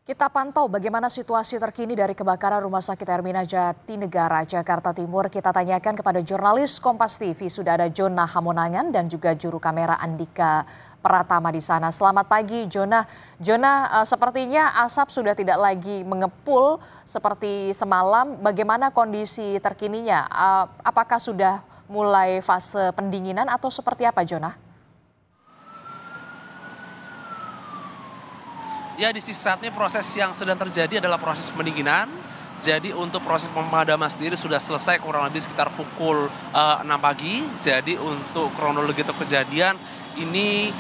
Kita pantau bagaimana situasi terkini dari kebakaran Rumah Sakit Hermina Jatinegara, Jakarta Timur. Kita tanyakan kepada jurnalis Kompas TV, sudah ada Jona Hamonangan dan juga juru kamera Andika Pratama di sana. Selamat pagi, Jona. Jona, sepertinya asap sudah tidak lagi mengepul seperti semalam. Bagaimana kondisi terkininya? Apakah sudah mulai fase pendinginan atau seperti apa, Jona? Ya, di sisi saat ini proses yang sedang terjadi adalah proses pendinginan. Jadi untuk proses pemadaman sendiri sudah selesai kurang lebih sekitar pukul 6 pagi. Jadi untuk kronologi atau kejadian ini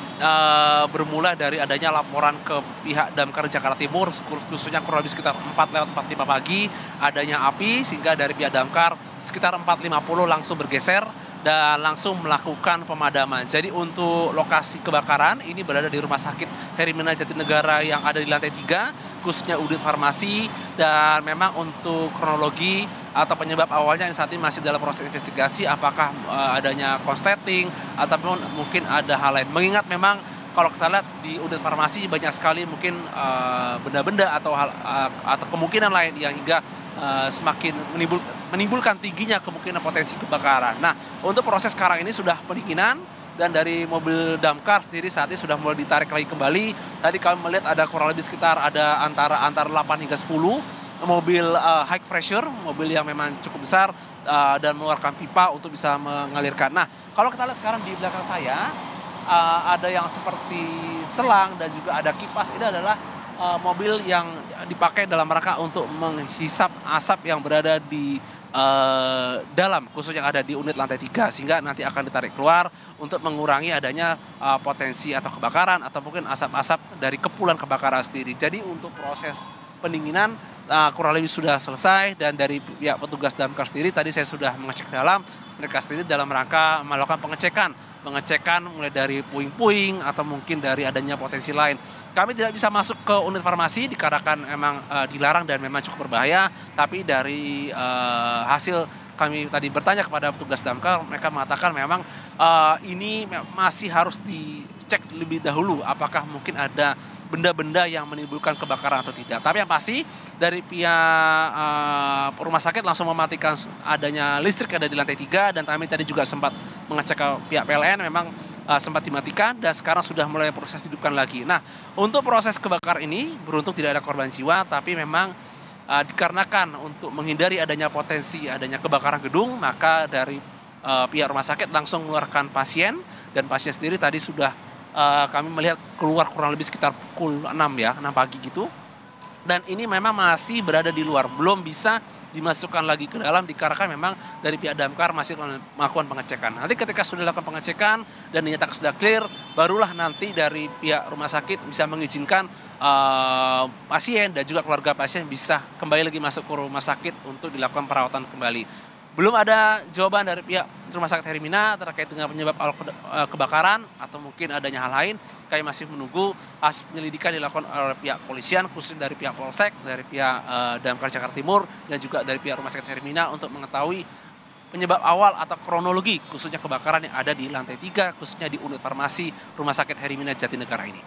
bermula dari adanya laporan ke pihak Damkar Jakarta Timur, khususnya kurang lebih sekitar 4:45 pagi, adanya api sehingga dari pihak Damkar sekitar 4:50 langsung bergeser dan langsung melakukan pemadaman. Jadi untuk lokasi kebakaran ini berada di Rumah Sakit Hermina Jatinegara yang ada di lantai 3, khususnya unit farmasi, dan memang untuk kronologi atau penyebab awalnya yang saat ini masih dalam proses investigasi apakah adanya konsleting ataupun mungkin ada hal lain. Mengingat memang kalau kita lihat di unit farmasi banyak sekali mungkin benda-benda atau kemungkinan lain yang hingga semakin menimbulkan tingginya kemungkinan potensi kebakaran. Nah, untuk proses sekarang ini sudah pendinginan dan dari mobil damkar sendiri saat ini sudah mulai ditarik lagi kembali. Tadi kami melihat ada kurang lebih sekitar ada antara 8 hingga 10 mobil high pressure, mobil yang memang cukup besar dan mengeluarkan pipa untuk bisa mengalirkan. Nah, kalau kita lihat sekarang di belakang saya ada yang seperti selang dan juga ada kipas. Ini adalah mobil yang dipakai dalam rangka untuk menghisap asap yang berada di dalam, khususnya yang ada di unit lantai 3, sehingga nanti akan ditarik keluar untuk mengurangi adanya potensi atau kebakaran atau mungkin asap-asap dari kepulan kebakaran sendiri. Jadi untuk proses pendinginan kurang lebih sudah selesai, dan dari pihak petugas damkar sendiri tadi saya sudah mengecek dalam, mereka sendiri dalam rangka melakukan pengecekan mulai dari puing-puing atau mungkin dari adanya potensi lain. Kami tidak bisa masuk ke unit farmasi dikarenakan memang dilarang dan memang cukup berbahaya, tapi dari hasil kami tadi bertanya kepada petugas damkar, mereka mengatakan memang ini masih harus dicek lebih dahulu apakah mungkin ada benda-benda yang menimbulkan kebakaran atau tidak. Tapi yang pasti dari pihak rumah sakit langsung mematikan adanya listrik yang ada di lantai 3, dan kami tadi juga sempat mengecek ke pihak PLN, memang sempat dimatikan dan sekarang sudah mulai proses dihidupkan lagi. Nah, untuk proses kebakaran ini beruntung tidak ada korban jiwa, tapi memang dikarenakan untuk menghindari adanya potensi adanya kebakaran gedung, maka dari pihak rumah sakit langsung mengeluarkan pasien, dan pasien sendiri tadi sudah kami melihat keluar kurang lebih sekitar pukul 6 pagi gitu. Dan ini memang masih berada di luar, belum bisa dimasukkan lagi ke dalam dikarenakan memang dari pihak damkar masih melakukan pengecekan. Nanti ketika sudah dilakukan pengecekan dan dinyatakan sudah clear, barulah nanti dari pihak rumah sakit bisa mengizinkan pasien dan juga keluarga pasien bisa kembali lagi masuk ke rumah sakit untuk dilakukan perawatan kembali. Belum ada jawaban dari pihak Rumah Sakit Hermina terkait dengan penyebab kebakaran atau mungkin adanya hal lain. Kami masih menunggu hasil penyelidikan dilakukan oleh pihak polisian, khususnya dari pihak Polsek, dari pihak Damkar Jakarta Timur, dan juga dari pihak Rumah Sakit Hermina untuk mengetahui penyebab awal atau kronologi khususnya kebakaran yang ada di lantai 3, khususnya di unit farmasi Rumah Sakit Hermina Jatinegara ini.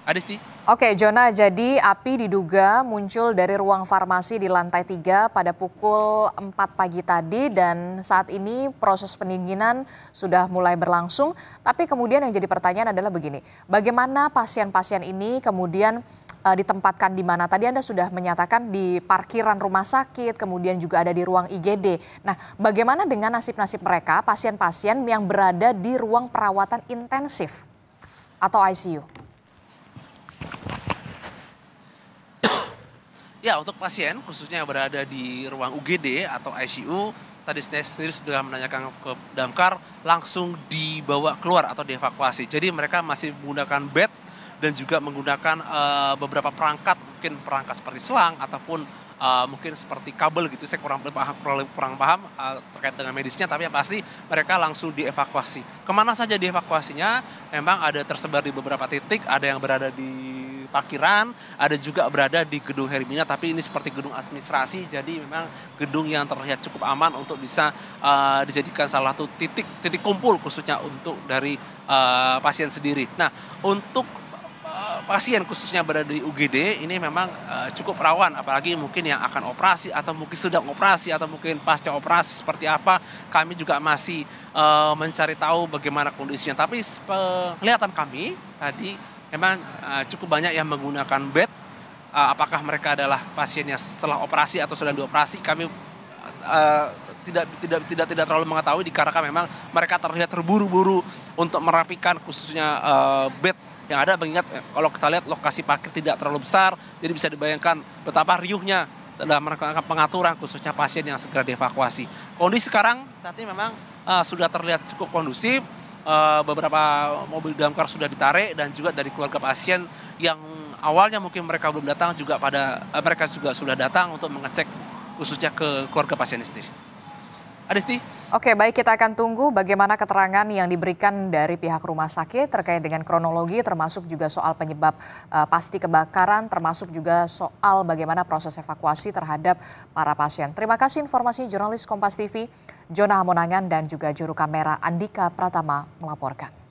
Adisti. Oke, Jona, jadi api diduga muncul dari ruang farmasi di lantai 3 pada pukul 4 pagi tadi, dan saat ini proses pendinginan sudah mulai berlangsung. Tapi kemudian yang jadi pertanyaan adalah begini, bagaimana pasien-pasien ini kemudian ditempatkan di mana? Tadi Anda sudah menyatakan di parkiran rumah sakit, kemudian juga ada di ruang IGD. Nah, bagaimana dengan nasib-nasib mereka, pasien-pasien yang berada di ruang perawatan intensif atau ICU? Ya, untuk pasien khususnya yang berada di ruang UGD atau ICU, tadi saya sendiri sudah menanyakan ke damkar, langsung dibawa keluar atau dievakuasi. Jadi mereka masih menggunakan bed dan juga menggunakan beberapa perangkat, mungkin perangkat seperti selang ataupun mungkin seperti kabel gitu. Saya kurang paham terkait dengan medisnya, tapi yang pasti mereka langsung dievakuasi. Kemana saja dievakuasinya? Memang ada tersebar di beberapa titik, ada yang berada di parkiran, ada juga berada di gedung Hermina, tapi ini seperti gedung administrasi, jadi memang gedung yang terlihat cukup aman untuk bisa dijadikan salah satu titik kumpul khususnya untuk dari pasien sendiri. Nah, untuk pasien khususnya berada di UGD ini memang cukup rawan, apalagi mungkin yang akan operasi atau mungkin sedang operasi atau mungkin pasca operasi seperti apa, kami juga masih mencari tahu bagaimana kondisinya. Tapi penglihatan kami tadi memang cukup banyak yang menggunakan bed. Apakah mereka adalah pasien yang setelah operasi atau sudah dioperasi, kami tidak terlalu mengetahui dikarenakan memang mereka terlihat terburu-buru untuk merapikan khususnya bed yang ada. Mengingat kalau kita lihat lokasi parkir tidak terlalu besar, jadi bisa dibayangkan betapa riuhnya dalam melakukan pengaturan khususnya pasien yang segera dievakuasi. Kondisi sekarang saat ini memang sudah terlihat cukup kondusif. Beberapa mobil damkar sudah ditarik dan juga dari keluarga pasien yang awalnya mungkin mereka belum datang juga mereka juga sudah datang untuk mengecek khususnya ke keluarga pasien sendiri. Adisti. Oke, baik, kita akan tunggu bagaimana keterangan yang diberikan dari pihak rumah sakit terkait dengan kronologi, termasuk juga soal penyebab pasti kebakaran, termasuk juga soal bagaimana proses evakuasi terhadap para pasien. Terima kasih informasi jurnalis Kompas TV, Jona Hamonangan dan juga juru kamera Andika Pratama melaporkan.